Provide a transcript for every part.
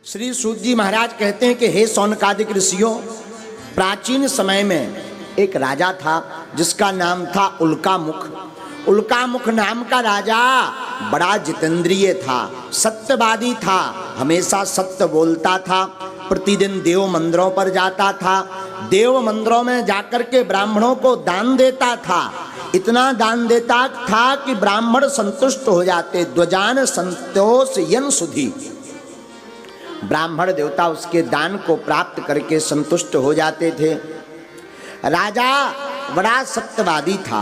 श्री सूत जी महाराज कहते हैं कि हे शौनकादिक ऋषियों, प्राचीन समय में एक राजा था जिसका नाम था उल्कामुख। उल्कामुख नाम का राजा बड़ा जितेंद्रिय था, सत्यवादी था, हमेशा सत्य बोलता था। प्रतिदिन देव मंदिरों पर जाता था, देव मंदिरों में जाकर के ब्राह्मणों को दान देता था। इतना दान देता था कि ब्राह्मण संतुष्ट हो जाते। द्वजान संतोष यन सुधी, ब्राह्मण देवता उसके दान को प्राप्त करके संतुष्ट हो जाते थे। राजा बड़ा सत्यवादी था।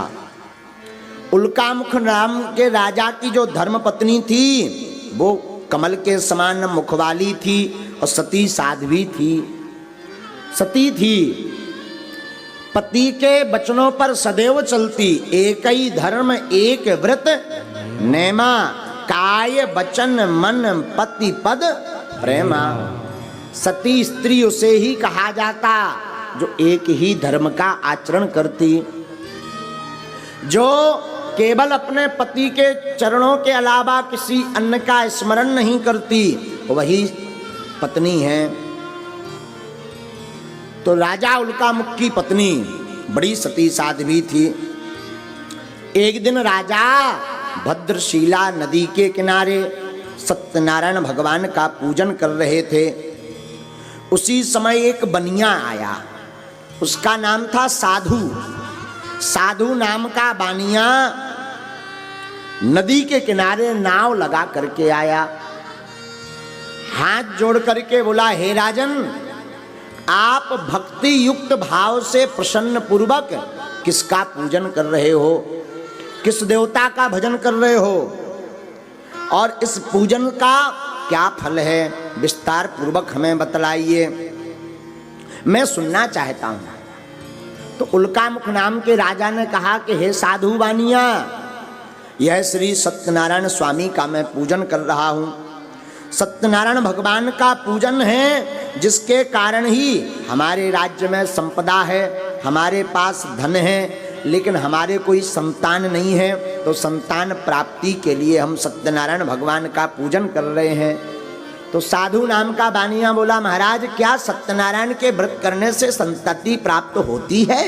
उल्कामुख नाम के राजा की जो धर्मपत्नी थी वो कमल के समान मुख वाली थी और सती साध्वी थी, सती थी। पति के वचनों पर सदैव चलती, एक ही धर्म एक व्रत नेमा, काय वचन मन पति पद प्रेमा। सती स्त्री उसे ही कहा जाता जो एक ही धर्म का आचरण करती, जो केवल अपने पति के चरणों के अलावा किसी अन्य का स्मरण नहीं करती, वही पत्नी है। तो राजा उल्कामुख की पत्नी बड़ी सती साध्वी थी। एक दिन राजा भद्रशिला नदी के किनारे सत्यनारायण भगवान का पूजन कर रहे थे। उसी समय एक बनिया आया, उसका नाम था साधु। साधु नाम का बानिया नदी के किनारे नाव लगा करके आया। हाथ जोड़ करके बोला, हे राजन, आप भक्ति युक्त भाव से प्रसन्न पूर्वक किसका पूजन कर रहे हो, किस देवता का भजन कर रहे हो, और इस पूजन का क्या फल है, विस्तार पूर्वक हमें बतलाइए, मैं सुनना चाहता हूं। तो उल्कामुख नाम के राजा ने कहा कि हे साधु बानिया, यह श्री सत्यनारायण स्वामी का मैं पूजन कर रहा हूं। सत्यनारायण भगवान का पूजन है जिसके कारण ही हमारे राज्य में संपदा है, हमारे पास धन है, लेकिन हमारे कोई संतान नहीं है। तो संतान प्राप्ति के लिए हम सत्यनारायण भगवान का पूजन कर रहे हैं। तो साधु नाम का बानिया बोला, महाराज, क्या सत्यनारायण के व्रत करने से संतति प्राप्त होती है?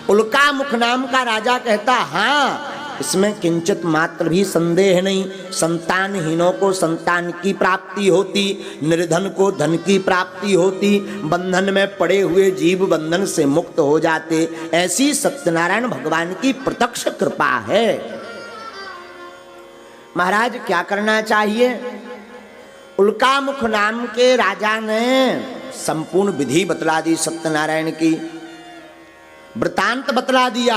उल्कामुख नाम का राजा कहता, हाँ, इसमें किंचित मात्र भी संदेह नहीं। संतानहीनों को संतान की प्राप्ति होती, निर्धन को धन की प्राप्ति होती, बंधन में पड़े हुए जीव बंधन से मुक्त हो जाते। ऐसी सत्यनारायण भगवान की प्रत्यक्ष कृपा है। महाराज, क्या करना चाहिए? उल्कामुख नाम के राजा ने संपूर्ण विधि बतला दी, सत्यनारायण की वृतांत बतला दिया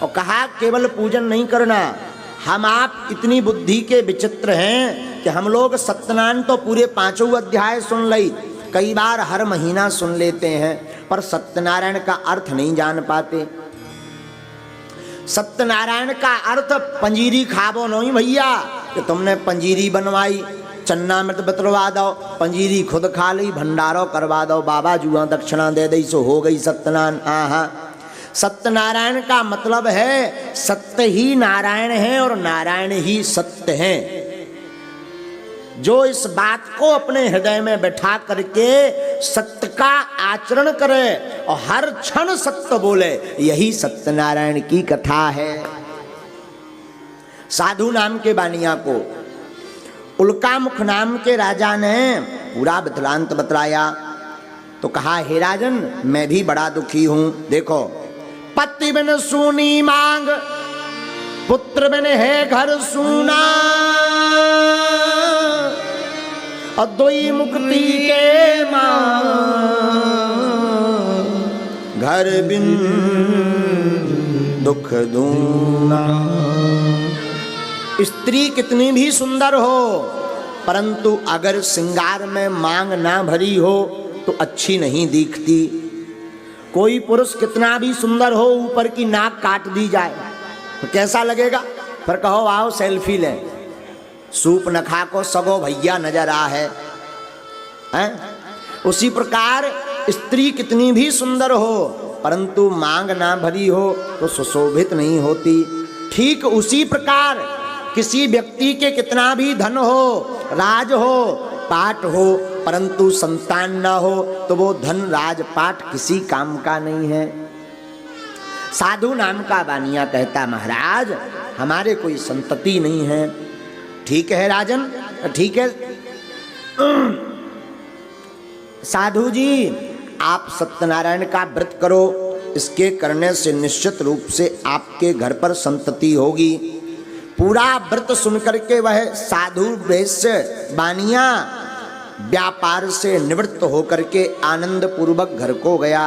और कहा, केवल पूजन नहीं करना, हम आप इतनी बुद्धि के विचित्र हैं कि हम लोग सत्यनारायण तो पूरे 5 अध्याय सुन ली, कई बार हर महीना सुन लेते हैं, पर सत्यनारायण का अर्थ नहीं जान पाते। सत्यनारायण का अर्थ पंजीरी खाबो नहीं भैया कि तुमने पंजीरी बनवाई, चन्ना मृत बतलवा दो, पंजीरी खुद खा ली, भंडारो करवा दो, बाबा जुआ दक्षिणा दे दी सो हो गई सत्यनारायण। हाँ, सत्यनारायण का मतलब है सत्य ही नारायण है और नारायण ही सत्य है। जो इस बात को अपने हृदय में बैठा करके सत्य का आचरण करे और हर क्षण सत्य बोले, यही सत्यनारायण की कथा है। साधु नाम के बानिया को उल्कामुख नाम के राजा ने पूरा वृत्तांत बतलाया। तो कहा, हे राजन, मैं भी बड़ा दुखी हूं। देखो, पति बिन सूनी मांग, पुत्र बिन है घर सूना, अद्वैत मुक्ति के मांग, घर बिन दुख दूना। स्त्री कितनी भी सुंदर हो, परंतु अगर श्रृंगार में मांग ना भरी हो तो अच्छी नहीं दिखती। कोई पुरुष कितना भी सुंदर हो, ऊपर की नाक काट दी जाए तो कैसा लगेगा? फिर कहो आओ सेल्फी लें, सूप न खा को सगो भैया नजर आ है, हैं? उसी प्रकार स्त्री कितनी भी सुंदर हो, परंतु मांग ना भरी हो तो सुशोभित नहीं होती। ठीक उसी प्रकार किसी व्यक्ति के कितना भी धन हो राज हो, पाठ हो, परंतु संतान ना हो तो वो धन राज पाठ किसी काम का नहीं है। साधु नाम का बानिया कहता महाराज हमारे कोई संतति नहीं है। ठीक है राजन, ठीक है साधु जी, आप सत्यनारायण का व्रत करो, इसके करने से निश्चित रूप से आपके घर पर संतति होगी। पूरा व्रत सुनकर के वह साधु वैश्य बानिया व्यापार से निवृत्त होकर के आनंद पूर्वक घर को गया।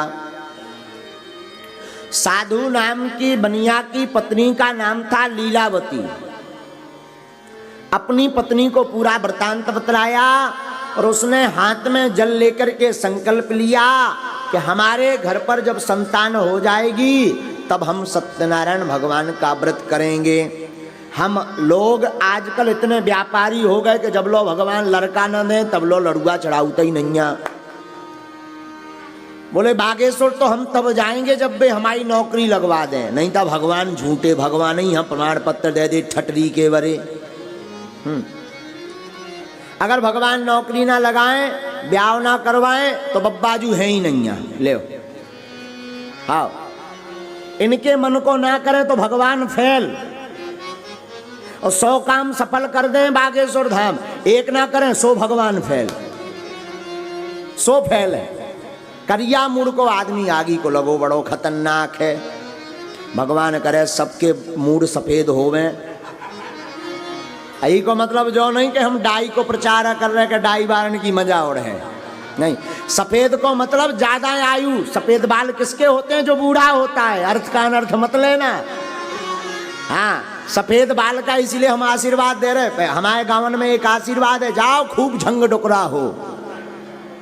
साधु नाम की बनिया की पत्नी का नाम था लीलावती। अपनी पत्नी को पूरा वृतांत बतलाया और उसने हाथ में जल लेकर के संकल्प लिया कि हमारे घर पर जब संतान हो जाएगी तब हम सत्यनारायण भगवान का व्रत करेंगे। हम लोग आजकल इतने व्यापारी हो गए कि जब लो भगवान लड़का न दे तब लो लड़ुआ चढ़ाऊता ही नहीं है। बोले बागेश्वर तो हम तब जाएंगे जब वे हमारी नौकरी लगवा दें, नहीं तो भगवान झूठे भगवान ही हम प्रमाण पत्र दे दे ठटरी के बरे। अगर भगवान नौकरी ना लगाएं, ब्याह ना करवाएं तो बब्बाजू है ही नहीं है। ले हाँ, इनके मन को ना करे तो भगवान फेल, और 100 काम सफल कर दें बागेश्वर धाम, एक ना करें 100 भगवान फेल, 100 फेल है। करिया मूड को आदमी आगी को लगो बड़ो खतरनाक है। भगवान करे सबके मूड सफेद होवे। यही को मतलब जो नहीं कि हम डाई को प्रचार कर रहे कि डाई बारन की मजा उड़ है, नहीं। सफेद को मतलब ज्यादा आयु, सफेद बाल किसके होते हैं? जो बूढ़ा होता है। अर्थ का अनर्थ मत लेना। हाँ, सफेद बाल का इसलिए हम आशीर्वाद दे रहे। हमारे गांव में एक आशीर्वाद है, जाओ खूब झंग डोकरा हो।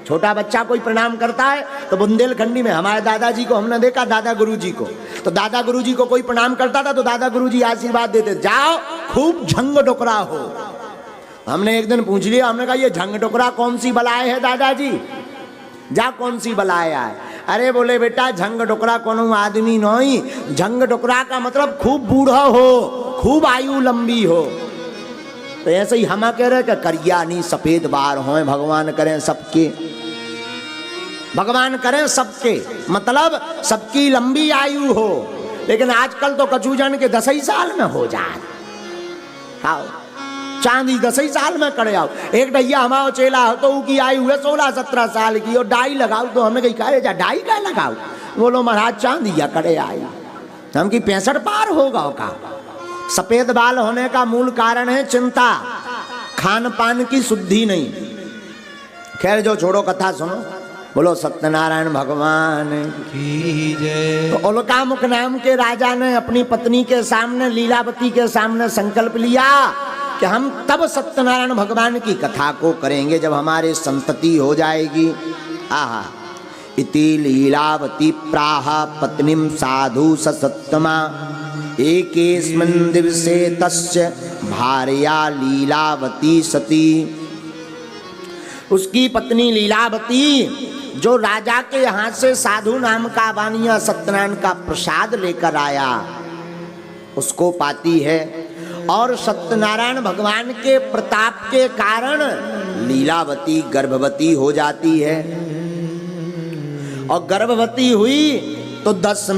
छोटा बच्चा कोई प्रणाम करता है तो बुंदेलखंडी में हमारे दादाजी को हमने देखा, दादा गुरुजी को, तो दादा गुरुजी को कोई प्रणाम करता था तो दादा गुरुजी आशीर्वाद देते, जाओ खूब झंग डोकरा हो। हमने एक दिन पूछ लिया, हमने कहा ये झंग डोकरा कौन सी बलाए है दादाजी? जा कौन सी बलाए आए? अरे बोले बेटा झंग डोकरा कोनो आदमी नहीं, झंग डोकरा का मतलब खूब बूढ़ा हो, खूब आयु लंबी हो। तो ऐसे ही हम कह रहे कि करिया नहीं सफेद बाल हों, भगवान करें सबके, भगवान करें सबके, मतलब सबकी लंबी आयु हो। लेकिन आजकल तो कचूजन के 10 ही साल में हो जाए। आओ चांदी 10 ही साल में करे आओ। एक ढैया हमारा चेला हो तो उसकी आयु है 16-17 साल की, और डाई लगाओ तो हमने कही कहे जा डाई का लगाओ? बोलो महाराज चांदी या करे आई, हम की 65 पार होगा का। सफेद बाल होने का मूल कारण है चिंता, खान पान की शुद्धि नहीं। खैर जो छोड़ो, कथा सुनो। बोलो सत्यनारायण भगवान की जय। तो उल्कामुख नाम के राजा ने अपनी पत्नी के सामने, लीलावती के सामने संकल्प लिया कि हम तब सत्यनारायण भगवान की कथा को करेंगे जब हमारे संतति हो जाएगी। आहा, इति लीलावती प्राह पत्नीम साधु सत्तमा एकेस्मिन् दिवसे तस्य भार्या लीलावती सती। उसकी पत्नी लीलावती जो राजा के यहाँ से साधु नाम का बानिया सत्यनारायण का प्रसाद लेकर आया उसको पाती है, और सत्यनारायण भगवान के प्रताप के कारण लीलावती गर्भवती हो जाती है। और गर्भवती हुई तो 10 में